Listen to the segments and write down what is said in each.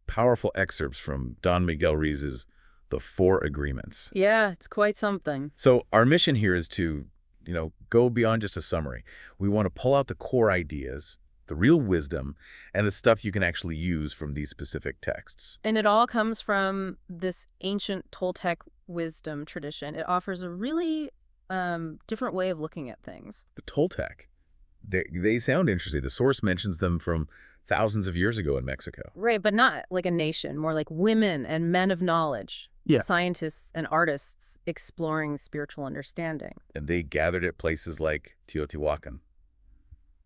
powerful excerpts from Don Miguel Ruiz's The Four Agreements. Yeah, it's quite something. So our mission here is to, go beyond just a summary. We want to pull out the core ideas, the real wisdom, and the stuff you can actually use from these specific texts. And it all comes from this ancient Toltec wisdom tradition. It offers a really different way of looking at things. The Toltec, they sound interesting. The source mentions them from thousands of years ago in Mexico. Right, but not like a nation, more like women and men of knowledge. Yeah. Scientists and artists exploring spiritual understanding. And they gathered at places like Teotihuacan,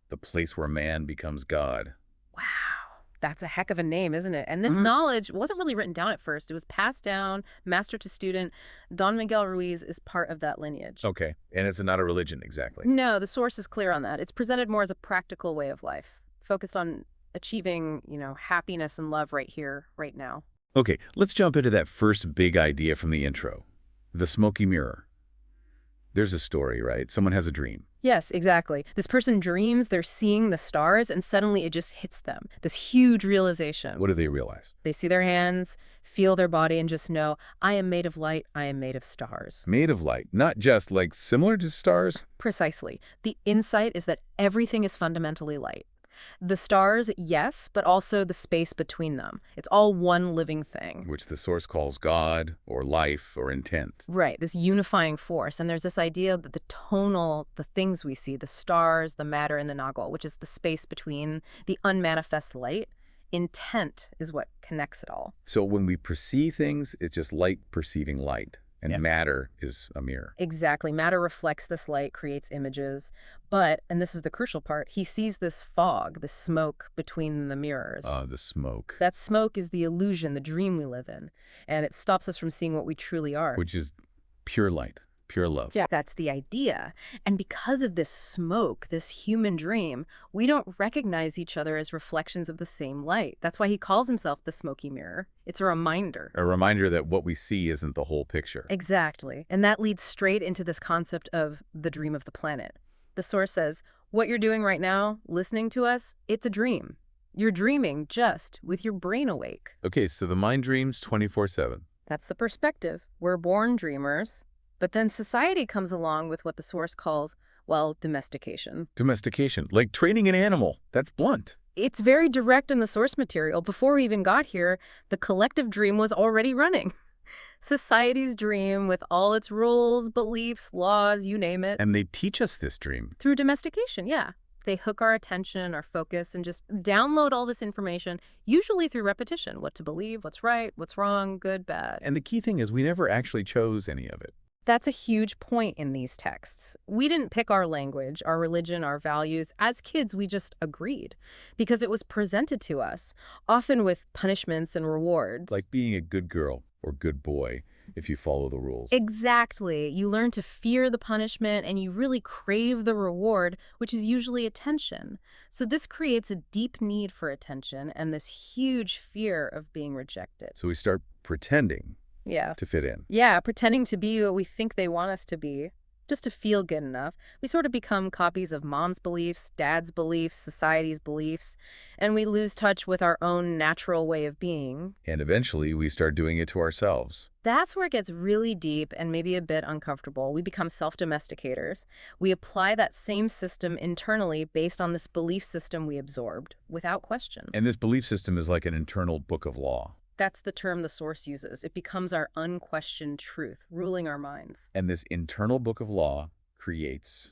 the place where man becomes God. Wow, that's a heck of a name, isn't it? And this knowledge wasn't really written down at first. It was passed down, master to student. Don Miguel Ruiz is part of that lineage. Okay, and it's not a religion exactly. No, the source is clear on that. It's presented more as a practical way of life, focused on achieving, happiness and love right here, right now. Okay, let's jump into that first big idea from the intro, the smoky mirror. There's a story, right? Someone has a dream. Yes, exactly. This person dreams they're seeing the stars, and suddenly it just hits them. This huge realization. What do they realize? They see their hands, feel their body, and just know, I am made of light, I am made of stars. Made of light, not just like similar to stars? Precisely. The insight is that everything is fundamentally light. The stars, yes, but also the space between them. It's all one living thing. Which the source calls God, or life, or intent. Right, this unifying force. And there's this idea that the things we see, the stars, the matter, and the nagal, which is the space between the unmanifest light, intent is what connects it all. So when we perceive things, it's just light perceiving light. And matter is a mirror. Exactly. Matter reflects this light, creates images. But, and this is the crucial part, he sees this fog, this smoke between the mirrors. The smoke. That smoke is the illusion, the dream we live in. And it stops us from seeing what we truly are. Which is pure light, pure love. Yeah, that's the idea. And because of this smoke, this human dream, we don't recognize each other as reflections of the same light. That's why he calls himself the smoky mirror. It's a reminder. A reminder that what we see isn't the whole picture. Exactly. And that leads straight into this concept of the dream of the planet. The source says, what you're doing right now, listening to us, it's a dream. You're dreaming just with your brain awake. Okay, so the mind dreams 24/7. That's the perspective. We're born dreamers. But then society comes along with what the source calls, well, domestication. Domestication, like training an animal. That's blunt. It's very direct in the source material. Before we even got here, the collective dream was already running. Society's dream with all its rules, beliefs, laws, you name it. And they teach us this dream. Through domestication, yeah. They hook our attention, our focus, and just download all this information, usually through repetition. What to believe, what's right, what's wrong, good, bad. And the key thing is we never actually chose any of it. That's a huge point in these texts. We didn't pick our language, our religion, our values. As kids, we just agreed because it was presented to us, often with punishments and rewards. Like being a good girl or good boy if you follow the rules. Exactly. You learn to fear the punishment and you really crave the reward, which is usually attention. So this creates a deep need for attention and this huge fear of being rejected. So we start pretending to fit in. Yeah, pretending to be what we think they want us to be, just to feel good enough. We sort of become copies of mom's beliefs, dad's beliefs, society's beliefs, and we lose touch with our own natural way of being. And eventually we start doing it to ourselves. That's where it gets really deep and maybe a bit uncomfortable. We become self-domesticators. We apply that same system internally based on this belief system we absorbed, without question. And this belief system is like an internal book of law. That's the term the source uses. It becomes our unquestioned truth, ruling our minds. And this internal book of law creates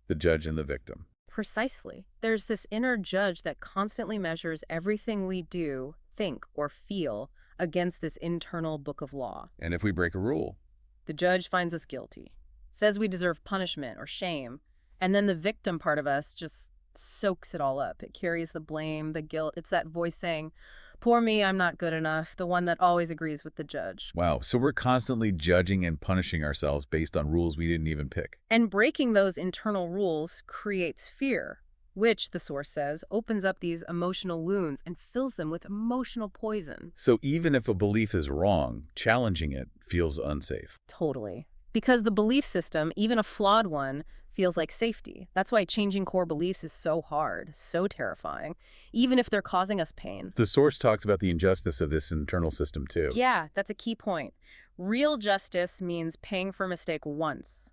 the judge and the victim. Precisely. There's this inner judge that constantly measures everything we do, think, or feel against this internal book of law. And if we break a rule, the judge finds us guilty, says we deserve punishment or shame, and then the victim part of us just soaks it all up. It carries the blame, the guilt. It's that voice saying, poor me, I'm not good enough, the one that always agrees with the judge. Wow, so we're constantly judging and punishing ourselves based on rules we didn't even pick. And breaking those internal rules creates fear, which, the source says, opens up these emotional wounds and fills them with emotional poison. So even if a belief is wrong, challenging it feels unsafe. Totally. Because the belief system, even a flawed one, feels like safety. That's why changing core beliefs is so hard, so terrifying, even if they're causing us pain. The source talks about the injustice of this internal system, too. Yeah, that's a key point. Real justice means paying for a mistake once.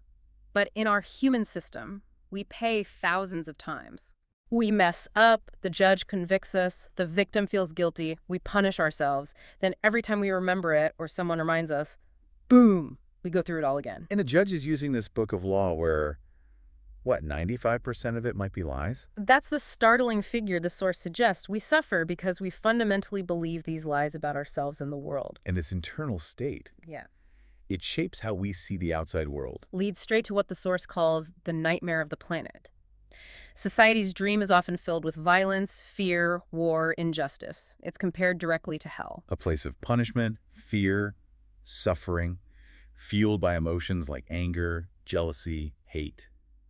But in our human system, we pay thousands of times. We mess up, the judge convicts us, the victim feels guilty, we punish ourselves. Then every time we remember it or someone reminds us, boom, we go through it all again. And the judge is using this book of law where, what, 95% of it might be lies? That's the startling figure the source suggests. We suffer because we fundamentally believe these lies about ourselves and the world. And this internal state, Yeah. it shapes how we see the outside world. Leads straight to what the source calls the nightmare of the planet. Society's dream is often filled with violence, fear, war, injustice. It's compared directly to hell. A place of punishment, fear, suffering, fueled by emotions like anger, jealousy, hate.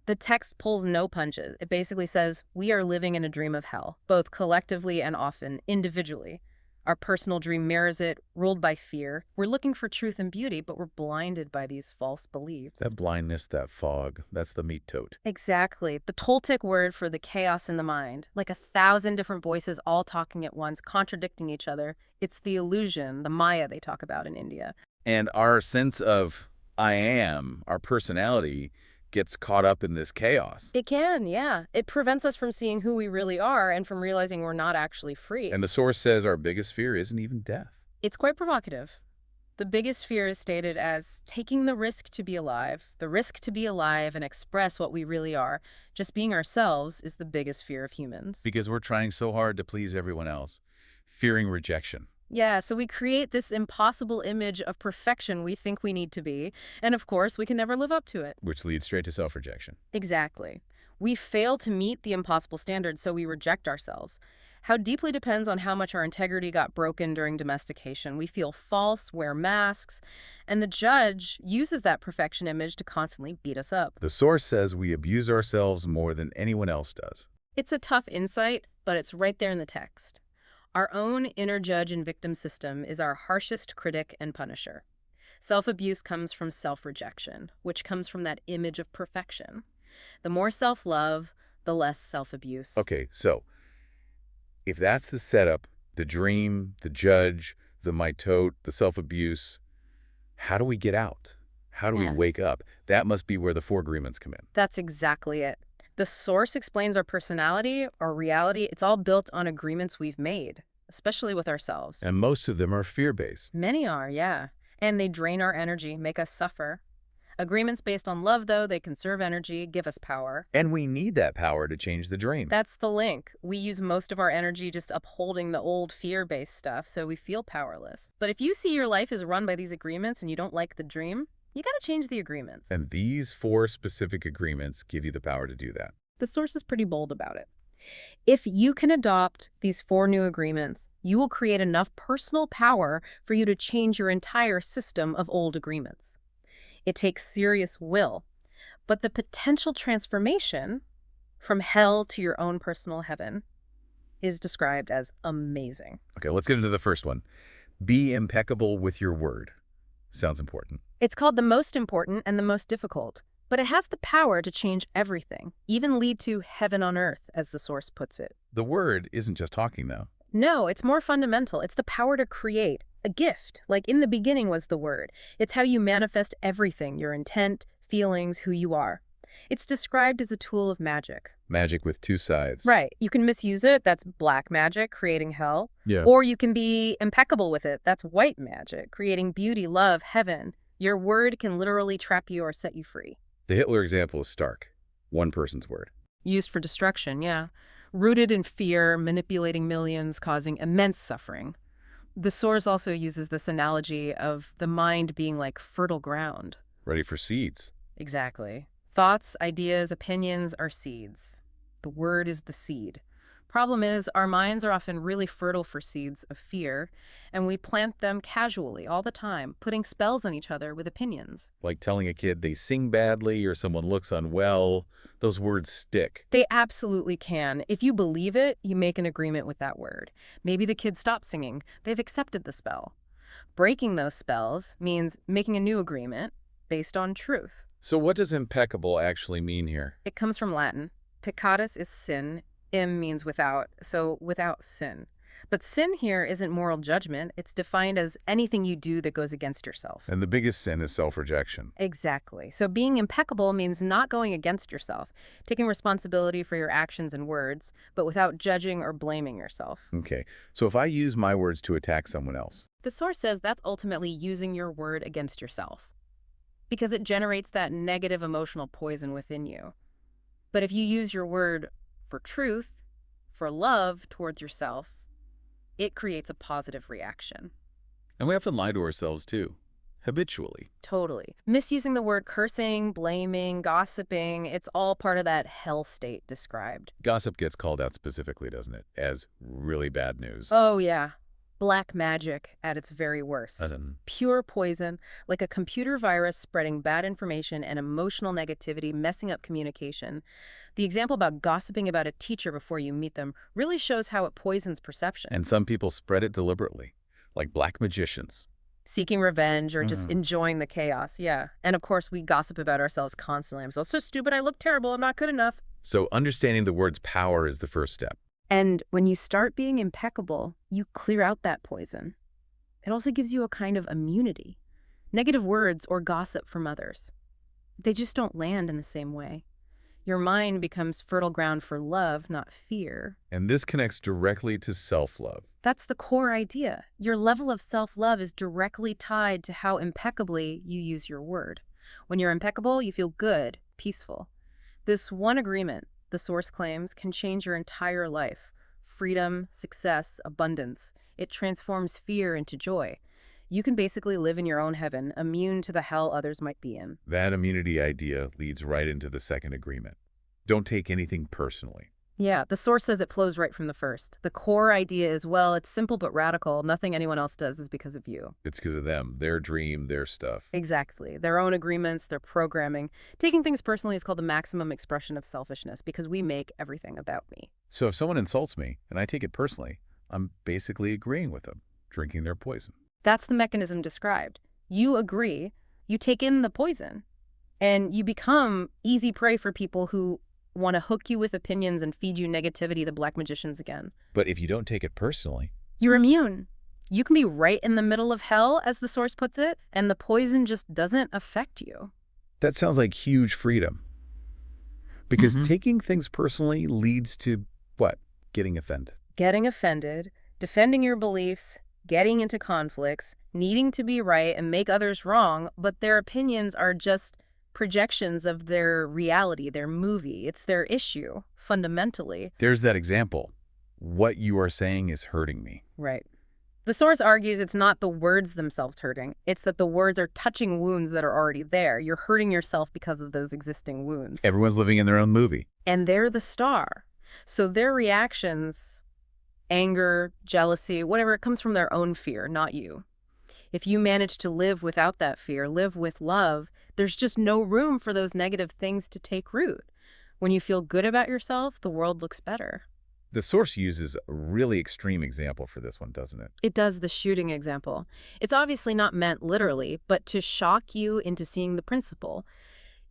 The text pulls no punches. It basically says, we are living in a dream of hell, both collectively and often individually. Our personal dream mirrors it, ruled by fear. We're looking for truth and beauty, but we're blinded by these false beliefs. That blindness, that fog, that's the meat tote. Exactly. The Toltec word for the chaos in the mind, like 1,000 different voices all talking at once, contradicting each other. It's the illusion, the Maya they talk about in India. And our sense of I am, our personality, gets caught up in this chaos. It can, yeah. It prevents us from seeing who we really are and from realizing we're not actually free. And the source says our biggest fear isn't even death. It's quite provocative. The biggest fear is stated as taking the risk to be alive. The risk to be alive and express what we really are. Just being ourselves is the biggest fear of humans. Because we're trying so hard to please everyone else, fearing rejection. Yeah, so we create this impossible image of perfection we think we need to be, and of course, we can never live up to it. Which leads straight to self-rejection. Exactly. We fail to meet the impossible standards, so we reject ourselves. How deeply depends on how much our integrity got broken during domestication. We feel false, wear masks, and the judge uses that perfection image to constantly beat us up. The source says we abuse ourselves more than anyone else does. It's a tough insight, but it's right there in the text. Our own inner judge and victim system is our harshest critic and punisher. Self-abuse comes from self-rejection, which comes from that image of perfection. The more self-love, the less self-abuse. Okay, so if that's the setup, the dream, the judge, the mitote, the self-abuse, how do we get out? How do we wake up? That must be where the four agreements come in. That's exactly it. The source explains our personality, our reality. It's all built on agreements we've made, especially with ourselves. And most of them are fear-based. Many are, yeah. And they drain our energy, make us suffer. Agreements based on love, though, they conserve energy, give us power. And we need that power to change the dream. That's the link. We use most of our energy just upholding the old fear-based stuff, so we feel powerless. But if you see your life is run by these agreements and you don't like the dream, you gotta change the agreements. And these four specific agreements give you the power to do that. The source is pretty bold about it. If you can adopt these 4 new agreements, you will create enough personal power for you to change your entire system of old agreements. It takes serious will, but the potential transformation from hell to your own personal heaven is described as amazing. Okay, let's get into the first one. Be impeccable with your word. Sounds important. It's called the most important and the most difficult, but it has the power to change everything, even lead to heaven on earth, as the source puts it. The word isn't just talking, though. No, it's more fundamental. It's the power to create, a gift, like in the beginning was the word. It's how you manifest everything, your intent, feelings, who you are. It's described as a tool of magic. Magic with two sides. Right. You can misuse it. That's black magic, creating hell. Yeah. Or you can be impeccable with it. That's white magic, creating beauty, love, heaven. Your word can literally trap you or set you free. The Hitler example is stark. One person's word. Used for destruction, yeah. Rooted in fear, manipulating millions, causing immense suffering. The source also uses this analogy of the mind being like fertile ground. Ready for seeds. Exactly. Thoughts, ideas, opinions are seeds. The word is the seed. Problem is, our minds are often really fertile for seeds of fear, and we plant them casually all the time, putting spells on each other with opinions. Like telling a kid they sing badly or someone looks unwell. Those words stick. They absolutely can. If you believe it, you make an agreement with that word. Maybe the kid stops singing. They've accepted the spell. Breaking those spells means making a new agreement, based on truth. So what does impeccable actually mean here? It comes from Latin. Peccatus is sin. Im means without, so without sin. But sin here isn't moral judgment. It's defined as anything you do that goes against yourself. And the biggest sin is self-rejection. Exactly. So being impeccable means not going against yourself, taking responsibility for your actions and words, but without judging or blaming yourself. Okay, so if I use my words to attack someone else, The source says that's ultimately using your word against yourself, because it generates that negative emotional poison within you. But if you use your word for truth, for love towards yourself, it creates a positive reaction. and we often lie to ourselves too, habitually. Totally. Misusing the word cursing, blaming, gossiping, it's all part of that hell state described. Gossip gets called out specifically, doesn't it, as really bad news. Oh, yeah. Black magic at its very worst. As in, Pure poison, like a computer virus spreading bad information and emotional negativity, messing up communication. The example about gossiping about a teacher before you meet them really shows how it poisons perception. and some people spread it deliberately, like black magicians. Seeking revenge or just Mhm. enjoying the chaos, yeah. And of course, we gossip about ourselves constantly. I'm so stupid, I look terrible, I'm not good enough. So understanding the word's power is the first step. And when you start being impeccable, you clear out that poison. It also gives you a kind of immunity. Negative words or gossip from others, they just don't land in the same way. Your mind becomes fertile ground for love, not fear. And this connects directly to self-love. That's the core idea. Your level of self-love is directly tied to how impeccably you use your word. When you're impeccable, you feel good, peaceful. This one agreement, the source claims, can change your entire life. Freedom, success, abundance. It transforms fear into joy. You can basically live in your own heaven, immune to the hell others might be in. That immunity idea leads right into the second agreement. Don't take anything personally. Yeah, the source says it flows right from the first. The core idea is, well, it's simple but radical. Nothing anyone else does is because of you. It's because of them, their dream, their stuff. Exactly. Their own agreements, their programming. Taking things personally is called the maximum expression of selfishness because we make everything about me. So if someone insults me and I take it personally, I'm basically agreeing with them, drinking their poison. That's the mechanism described. You agree, you take in the poison, and you become easy prey for people who want to hook you with opinions and feed you negativity, the black magicians again. But if you don't take it personally, You're immune. You can be right in the middle of hell, as the source puts it, and the poison just doesn't affect you. that sounds like huge freedom. Because Mhm. taking things personally leads to, what? Getting offended. Getting offended, defending your beliefs, getting into conflicts, needing to be right and make others wrong, but their opinions are just projections of their reality, their movie. It's their issue, fundamentally. There's that example. What you are saying is hurting me. Right. The source argues it's not the words themselves hurting. It's that the words are touching wounds that are already there. You're hurting yourself because of those existing wounds. Everyone's living in their own movie. And they're the star. So their reactions, anger, jealousy, whatever, it comes from their own fear, not you. If you manage to live without that fear, live with love, there's just no room for those negative things to take root. When you feel good about yourself, the world looks better. The source uses a really extreme example for this one, doesn't it? It does, the shooting example. It's obviously not meant literally, but to shock you into seeing the principle.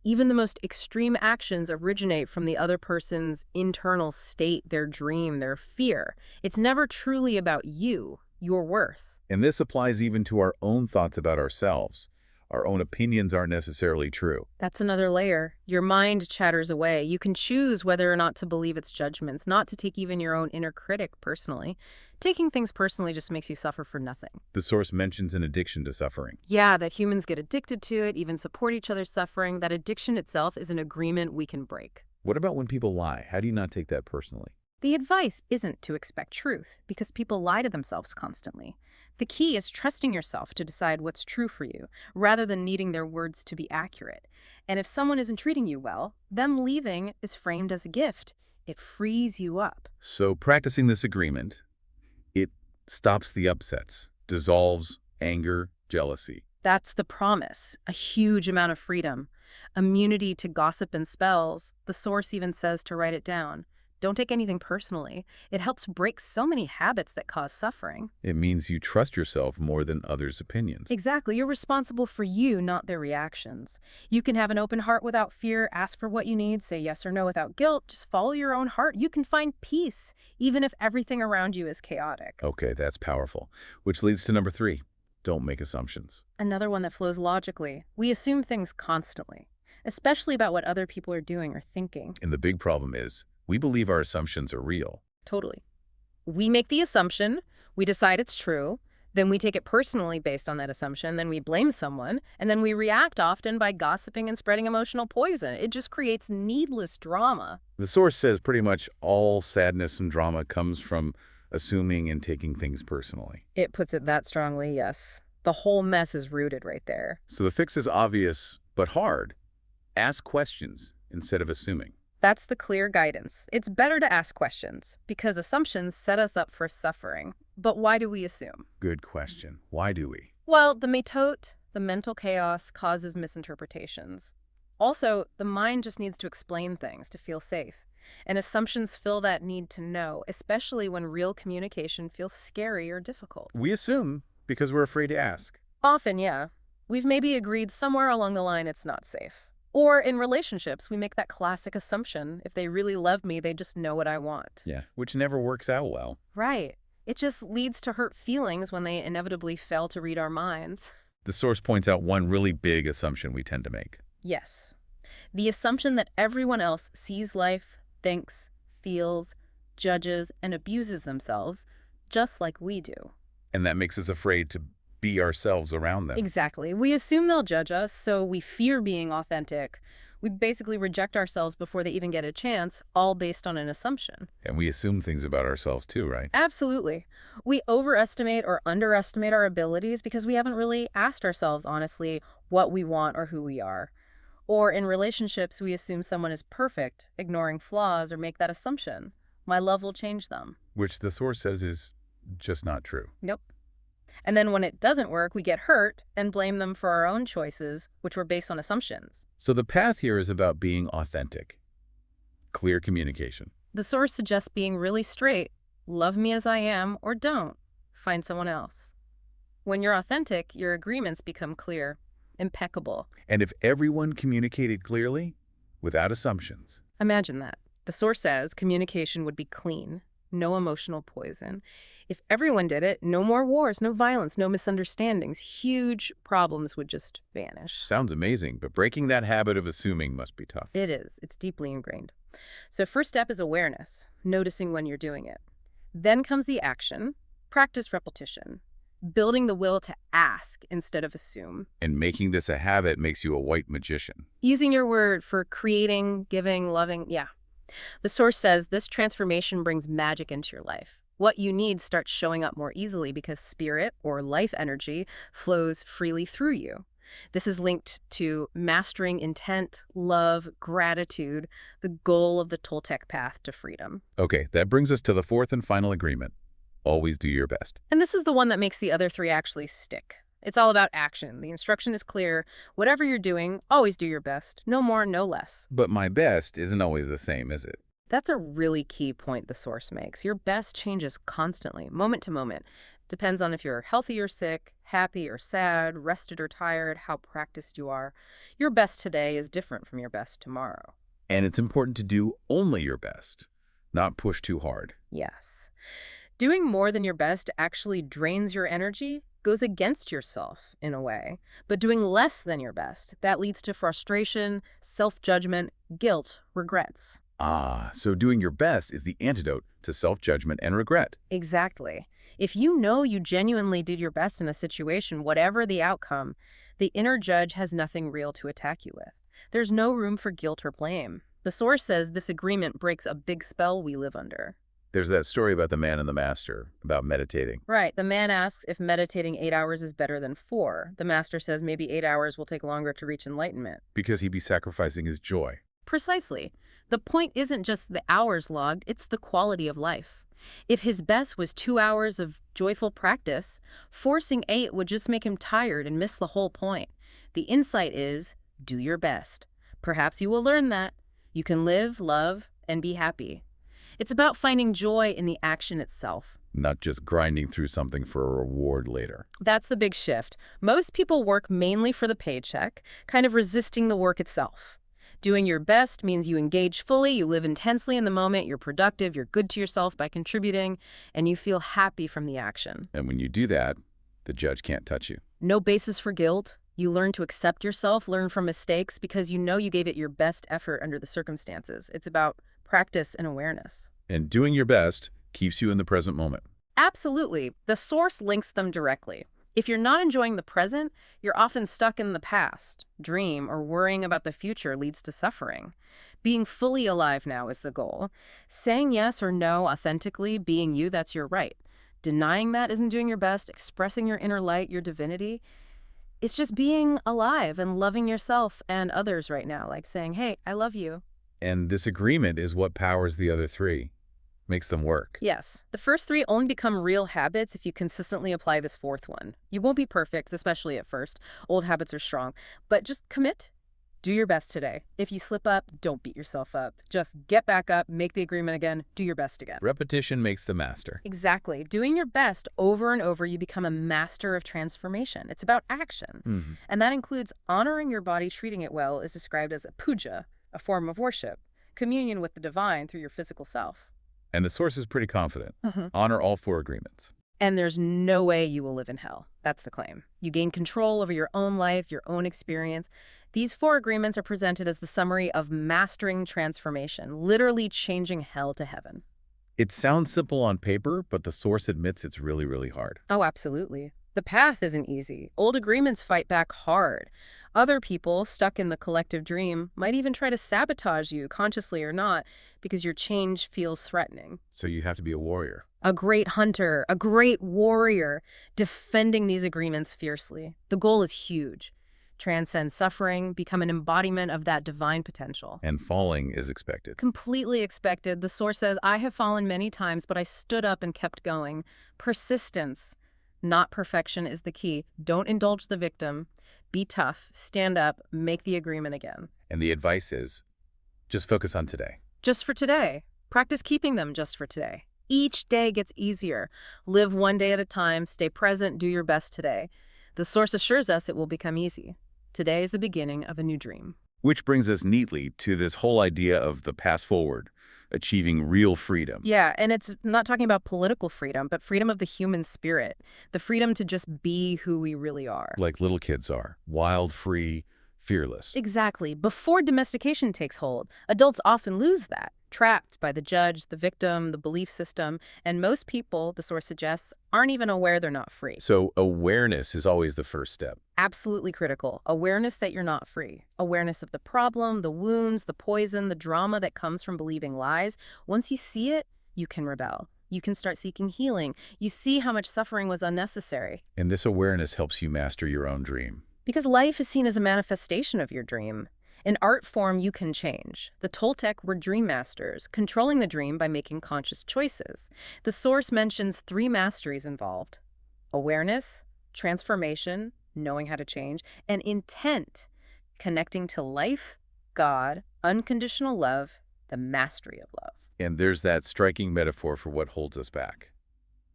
Even the most extreme actions originate from the other person's internal state, their dream, their fear. It's never truly about you, your worth. And this applies even to our own thoughts about ourselves. Our own opinions aren't necessarily true. That's another layer. Your mind chatters away. You can choose whether or not to believe its judgments, not to take even your own inner critic personally. Taking things personally just makes you suffer for nothing. The source mentions an addiction to suffering. Yeah, that humans get addicted to it, even support each other's suffering. That addiction itself is an agreement we can break. What about when people lie? How do you not take that personally? The advice isn't to expect truth, because people lie to themselves constantly. The key is trusting yourself to decide what's true for you, rather than needing their words to be accurate. And if someone isn't treating you well, them leaving is framed as a gift. It frees you up. So practicing this agreement, it stops the upsets, dissolves anger, jealousy. That's the promise, a huge amount of freedom. Immunity to gossip and spells. The source even says to write it down. Don't take anything personally. It helps break so many habits that cause suffering. It means you trust yourself more than others' opinions. Exactly. You're responsible for you, not their reactions. You can have an open heart without fear, ask for what you need, say yes or no without guilt, just follow your own heart. You can find peace, even if everything around you is chaotic. Okay, that's powerful. Which leads to number 3. Don't make assumptions. Another one that flows logically. We assume things constantly, especially about what other people are doing or thinking. And the big problem is, we believe our assumptions are real. Totally. We make the assumption, we decide it's true, then we take it personally based on that assumption, then we blame someone, and then we react often by gossiping and spreading emotional poison. It just creates needless drama. The source says pretty much all sadness and drama comes from assuming and taking things personally. It puts it that strongly, yes. The whole mess is rooted right there. So the fix is obvious, but hard. Ask questions instead of assuming. That's the clear guidance. It's better to ask questions, because assumptions set us up for suffering. But why do we assume? Good question. Why do we? Well, the metote, the mental chaos, causes misinterpretations. Also, the mind just needs to explain things to feel safe. And assumptions fill that need to know, especially when real communication feels scary or difficult. We assume because we're afraid to ask. Often, yeah. We've maybe agreed somewhere along the line it's not safe. Or in relationships, we make that classic assumption, if they really love me, they just know what I want. Yeah, which never works out well. Right. It just leads to hurt feelings when they inevitably fail to read our minds. The source points out one really big assumption we tend to make. Yes. The assumption that everyone else sees life, thinks, feels, judges, and abuses themselves just like we do. And that makes us afraid to be ourselves around them. Exactly. We assume they'll judge us, so we fear being authentic. We basically reject ourselves before they even get a chance, all based on an assumption. And we assume things about ourselves too, right? Absolutely. We overestimate or underestimate our abilities because we haven't really asked ourselves honestly what we want or who we are. Or in relationships, we assume someone is perfect, ignoring flaws, or make that assumption. My love will change them. Which the source says is just not true. Nope. And then when it doesn't work, we get hurt and blame them for our own choices, which were based on assumptions. So the path here is about being authentic. Clear communication. The source suggests being really straight. Love me as I am, or don't. Find someone else. When you're authentic, your agreements become clear, impeccable. And if everyone communicated clearly, without assumptions. Imagine that. The source says communication would be clean, no emotional poison. If everyone did it, no more wars, no violence, no misunderstandings. Huge problems would just vanish. Sounds amazing, but breaking that habit of assuming must be tough. It is. It's deeply ingrained. So first step is awareness, noticing when you're doing it. Then comes the action, practice repetition, building the will to ask instead of assume. And making this a habit makes you a white magician. Using your word for creating, giving, loving, yeah. The source says this transformation brings magic into your life. What you need starts showing up more easily because spirit, or life energy, flows freely through you. This is linked to mastering intent, love, gratitude, the goal of the Toltec path to freedom. Okay, that brings us to the fourth and final agreement. Always do your best. And this is the one that makes the other three actually stick. It's all about action. The instruction is clear. Whatever you're doing, always do your best. No more, no less. But my best isn't always the same, is it? That's a really key point the source makes. Your best changes constantly, moment to moment. Depends on if you're healthy or sick, happy or sad, rested or tired, how practiced you are. Your best today is different from your best tomorrow. And it's important to do only your best, not push too hard. Yes. Doing more than your best actually drains your energy, goes against yourself in a way. But doing less than your best, that leads to frustration, self-judgment, guilt, regrets. Ah, so doing your best is the antidote to self-judgment and regret. Exactly. If you know you genuinely did your best in a situation, whatever the outcome, the inner judge has nothing real to attack you with. There's no room for guilt or blame. The source says this agreement breaks a big spell we live under. There's that story about the man and the master, about meditating. Right. The man asks if meditating 8 hours is better than 4. The master says maybe 8 hours will take longer to reach enlightenment. Because he'd be sacrificing his joy. Precisely. The point isn't just the hours logged, it's the quality of life. If his best was 2 hours of joyful practice, forcing 8 would just make him tired and miss the whole point. The insight is, do your best. Perhaps you will learn that. You can live, love, and be happy. It's about finding joy in the action itself. Not just grinding through something for a reward later. That's the big shift. Most people work mainly for the paycheck, kind of resisting the work itself. Doing your best means you engage fully, you live intensely in the moment, you're productive, you're good to yourself by contributing, and you feel happy from the action. And when you do that, the judge can't touch you. No basis for guilt. You learn to accept yourself, learn from mistakes, because you know you gave it your best effort under the circumstances. It's about practice and awareness. And doing your best keeps you in the present moment. Absolutely. The source links them directly. If you're not enjoying the present, you're often stuck in the past. Dream or worrying about the future leads to suffering. Being fully alive now is the goal. Saying yes or no authentically, being you, that's your right. Denying that isn't doing your best, expressing your inner light, your divinity. It's just being alive and loving yourself and others right now, like saying, hey, I love you. And this agreement is what powers the other three, makes them work. Yes. The first three only become real habits if you consistently apply this fourth one. You won't be perfect, especially at first. Old habits are strong. But just commit. Do your best today. If you slip up, don't beat yourself up. Just get back up, make the agreement again, do your best again. Repetition makes the master. Exactly. Doing your best over and over, you become a master of transformation. It's about action. And that includes honoring your body, treating it well, is described as a puja, a form of worship, communion with the divine through your physical self. And the source is pretty confident. Honor all four agreements. And there's no way you will live in hell. That's the claim. You gain control over your own life, your own experience. These four agreements are presented as the summary of mastering transformation, literally changing hell to heaven. It sounds simple on paper, but the source admits it's really, really hard. Oh, absolutely. The path isn't easy. Old agreements fight back hard. Other people, stuck in the collective dream, might even try to sabotage you, consciously or not, because your change feels threatening. So you have to be a warrior. A great hunter, a great warrior, defending these agreements fiercely. The goal is huge. Transcend suffering, become an embodiment of that divine potential. And falling is expected. Completely expected. The source says, I have fallen many times, but I stood up and kept going. Persistence, not perfection, is the key. Don't indulge the victim. Be tough, stand up, make the agreement again. And the advice is, just focus on today. Just for today. Practice keeping them just for today. Each day gets easier. Live one day at a time, stay present, do your best today. The source assures us it will become easy. Today is the beginning of a new dream. Which brings us neatly to this whole idea of the path forward, achieving real freedom. Yeah, and it's not talking about political freedom, but freedom of the human spirit. The freedom to just be who we really are. Like little kids are, wild, free, fearless. Exactly. Before domestication takes hold, adults often lose that, trapped by the judge, the victim, the belief system, and most people, the source suggests, aren't even aware they're not free. So awareness is always the first step. Absolutely critical. Awareness that you're not free. Awareness of the problem, the wounds, the poison, the drama that comes from believing lies. Once you see it, you can rebel. You can start seeking healing. You see how much suffering was unnecessary. And this awareness helps you master your own dream. Because life is seen as a manifestation of your dream. In art form, you can change. The Toltec were dream masters, controlling the dream by making conscious choices. The source mentions three masteries involved: awareness, transformation, knowing how to change, and intent, connecting to life, God, unconditional love, the mastery of love. And there's that striking metaphor for what holds us back.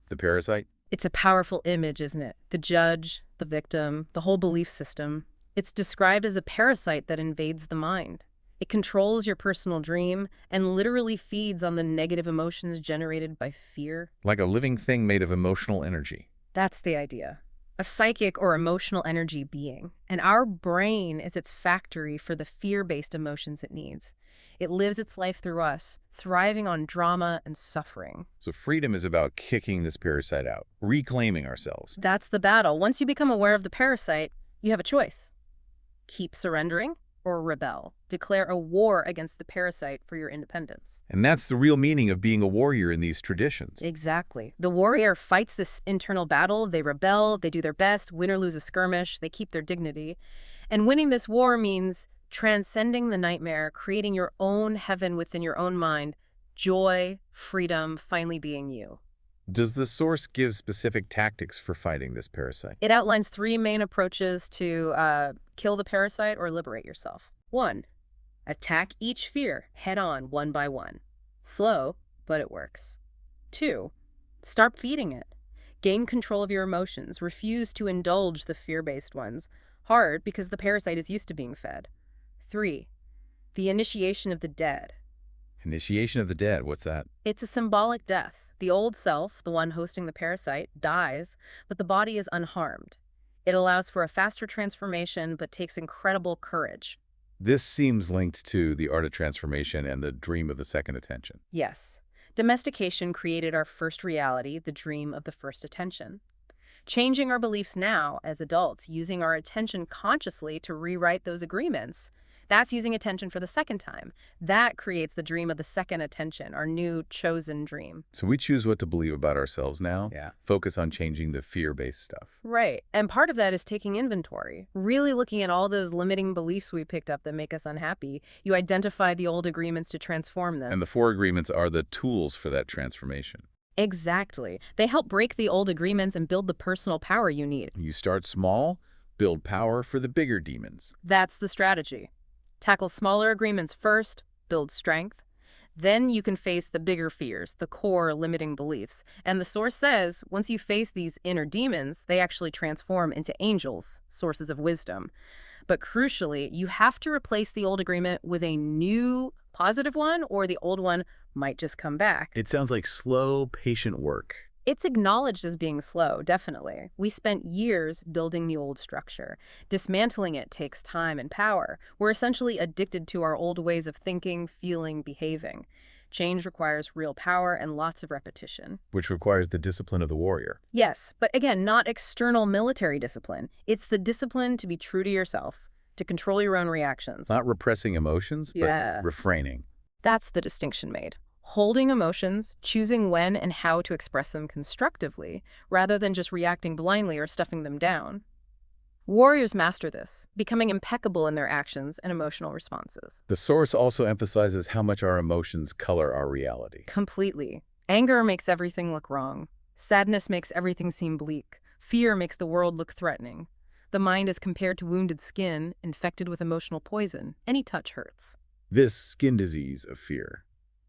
The parasite? It's a powerful image, isn't it? The judge, the victim, the whole belief system. It's described as a parasite that invades the mind. It controls your personal dream and literally feeds on the negative emotions generated by fear. Like a living thing made of emotional energy. That's the idea. A psychic or emotional energy being. And our brain is its factory for the fear-based emotions it needs. It lives its life through us, thriving on drama and suffering. So freedom is about kicking this parasite out, reclaiming ourselves. That's the battle. Once you become aware of the parasite, you have a choice. Keep surrendering or rebel. Declare a war against the parasite for your independence. And that's the real meaning of being a warrior in these traditions. Exactly. The warrior fights this internal battle. They rebel, they do their best, win or lose a skirmish, they keep their dignity. And winning this war means transcending the nightmare, creating your own heaven within your own mind, joy, freedom, finally being you. Does the source give specific tactics for fighting this parasite? It outlines three main approaches to kill the parasite or liberate yourself. 1. Attack each fear head-on, one by one. Slow, but it works. 2. Start feeding it. Gain control of your emotions. Refuse to indulge the fear-based ones. Hard because the parasite is used to being fed. 3. The initiation of the dead. Initiation of the dead, what's that? It's a symbolic death. The old self, the one hosting the parasite, dies, but the body is unharmed. It allows for a faster transformation, but takes incredible courage. This seems linked to the art of transformation and the dream of the second attention. Yes. Domestication created our first reality, the dream of the first attention. Changing our beliefs now, as adults, using our attention consciously to rewrite those agreements, that's using attention for the second time. That creates the dream of the second attention, our new chosen dream. So we choose what to believe about ourselves now. Yeah. Focus on changing the fear-based stuff. Right. And part of that is taking inventory, really looking at all those limiting beliefs we picked up that make us unhappy. You identify the old agreements to transform them. And the 4 agreements are the tools for that transformation. Exactly. They help break the old agreements and build the personal power you need. You start small, build power for the bigger demons. That's the strategy. Tackle smaller agreements first, build strength. Then you can face the bigger fears, the core limiting beliefs. And the source says, once you face these inner demons, they actually transform into angels, sources of wisdom. But crucially, you have to replace the old agreement with a new positive one, or the old one might just come back. It sounds like slow, patient work. It's acknowledged as being slow, definitely. We spent years building the old structure. Dismantling it takes time and power. We're essentially addicted to our old ways of thinking, feeling, behaving. Change requires real power and lots of repetition. Which requires the discipline of the warrior. Yes, but again, not external military discipline. It's the discipline to be true to yourself, to control your own reactions. Not repressing emotions, Yeah. but refraining. That's the distinction made. Holding emotions, choosing when and how to express them constructively, rather than just reacting blindly or stuffing them down. Warriors master this, becoming impeccable in their actions and emotional responses. The source also emphasizes how much our emotions color our reality. Completely. Anger makes everything look wrong. Sadness makes everything seem bleak. Fear makes the world look threatening. The mind is compared to wounded skin, infected with emotional poison. Any touch hurts. This skin disease of fear.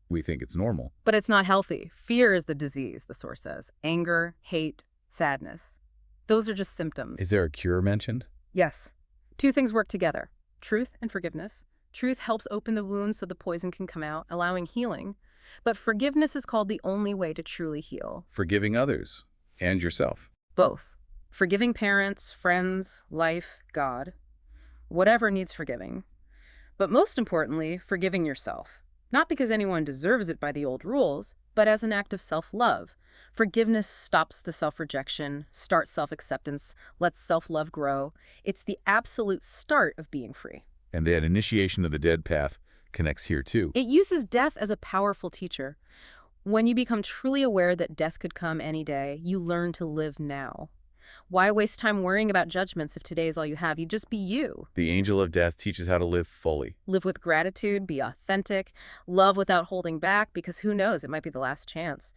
We think it's normal. But it's not healthy. Fear is the disease, the source says. Anger, hate, sadness. Those are just symptoms. Is there a cure mentioned? Yes. 2 things work together. Truth and forgiveness. Truth helps open the wound so the poison can come out, allowing healing. But forgiveness is called the only way to truly heal. Forgiving others and yourself. Both. Forgiving parents, friends, life, God. Whatever needs forgiving. But most importantly, forgiving yourself. Not because anyone deserves it by the old rules, but as an act of self-love. Forgiveness stops the self-rejection, starts self-acceptance, lets self-love grow. It's the absolute start of being free. And that initiation of the dead path connects here too. It uses death as a powerful teacher. When you become truly aware that death could come any day, you learn to live now. Why waste time worrying about judgments if today is all you have? You just be you. The angel of death teaches how to live fully. Live with gratitude, be authentic, love without holding back, because who knows, it might be the last chance.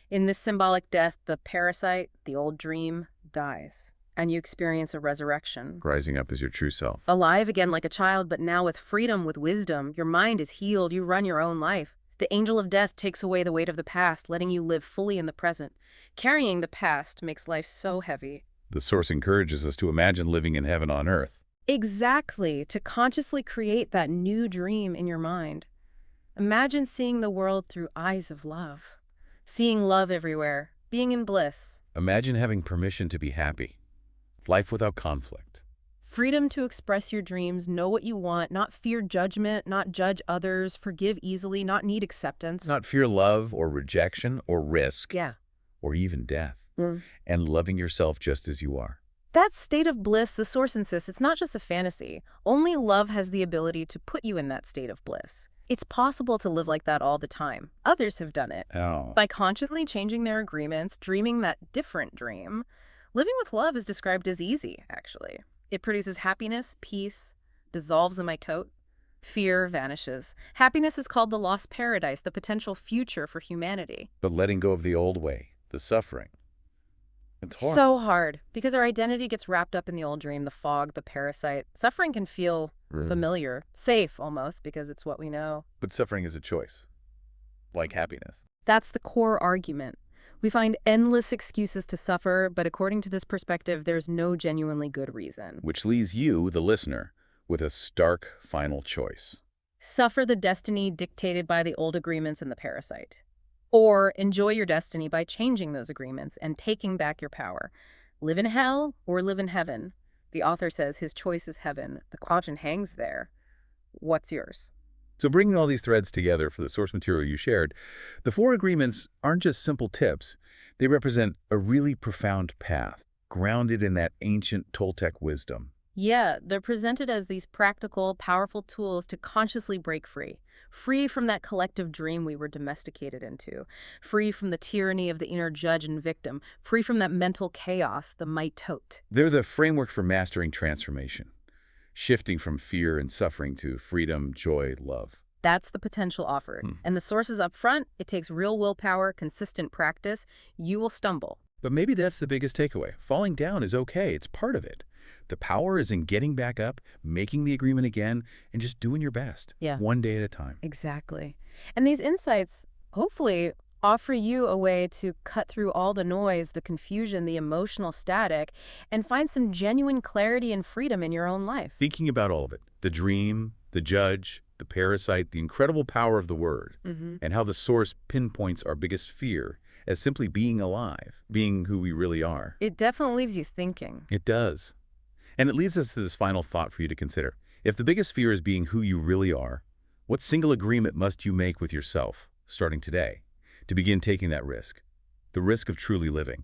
In this symbolic death, the parasite, the old dream, dies, and you experience a resurrection. Rising up as your true self. Alive again like a child, but now with freedom, with wisdom. Your mind is healed, you run your own life. The angel of death takes away the weight of the past, letting you live fully in the present. Carrying the past makes life so heavy. The source encourages us to imagine living in heaven on earth. Exactly, to consciously create that new dream in your mind. Imagine seeing the world through eyes of love. Seeing love everywhere, being in bliss. Imagine having permission to be happy. Life without conflict. Freedom to express your dreams, know what you want, not fear judgment, not judge others, forgive easily, not need acceptance. Not fear love or rejection or risk. Yeah. Or even death. And loving yourself just as you are. That state of bliss, the source insists, it's not just a fantasy. Only love has the ability to put you in that state of bliss. It's possible to live like that all the time. Others have done it. Oh. By consciously changing their agreements, dreaming that different dream. Living with love is described as easy, actually. It produces happiness, peace, dissolves the mitote. Fear vanishes. Happiness is called the lost paradise, the potential future for humanity. But letting go of the old way, the suffering. It's hard. So hard, because our identity gets wrapped up in the old dream, the fog, the parasite. Suffering can feel familiar, safe almost, because it's what we know. But suffering is a choice. Like happiness. That's the core argument. We find endless excuses to suffer, but according to this perspective, there's no genuinely good reason. Which leaves you, the listener, with a stark final choice. Suffer the destiny dictated by the old agreements and the parasite. Or enjoy your destiny by changing those agreements and taking back your power. Live in hell or live in heaven. The author says his choice is heaven. The question hangs there. What's yours? So bringing all these threads together for the source material you shared, the 4 agreements aren't just simple tips. They represent a really profound path, grounded in that ancient Toltec wisdom. Yeah, they're presented as these practical, powerful tools to consciously break free. Free from that collective dream we were domesticated into. Free from the tyranny of the inner judge and victim. Free from that mental chaos, the mitote. They're the framework for mastering transformation, shifting from fear and suffering to freedom, joy, love. That's the potential offered. And the source is up front. It takes real willpower, consistent practice. You will stumble. But maybe that's the biggest takeaway. Falling down is okay. It's part of it. The power is in getting back up, making the agreement again, and just doing your best. Yeah. One day at a time. Exactly. And these insights, hopefully, offer you a way to cut through all the noise, the confusion, the emotional static, and find some genuine clarity and freedom in your own life. Thinking about all of it, the dream, the judge, the parasite, the incredible power of the word, and how the source pinpoints our biggest fear as simply being alive, being who we really are. It definitely leaves you thinking. It does. And it leads us to this final thought for you to consider. If the biggest fear is being who you really are, what single agreement must you make with yourself, starting today, to begin taking that risk? The risk of truly living.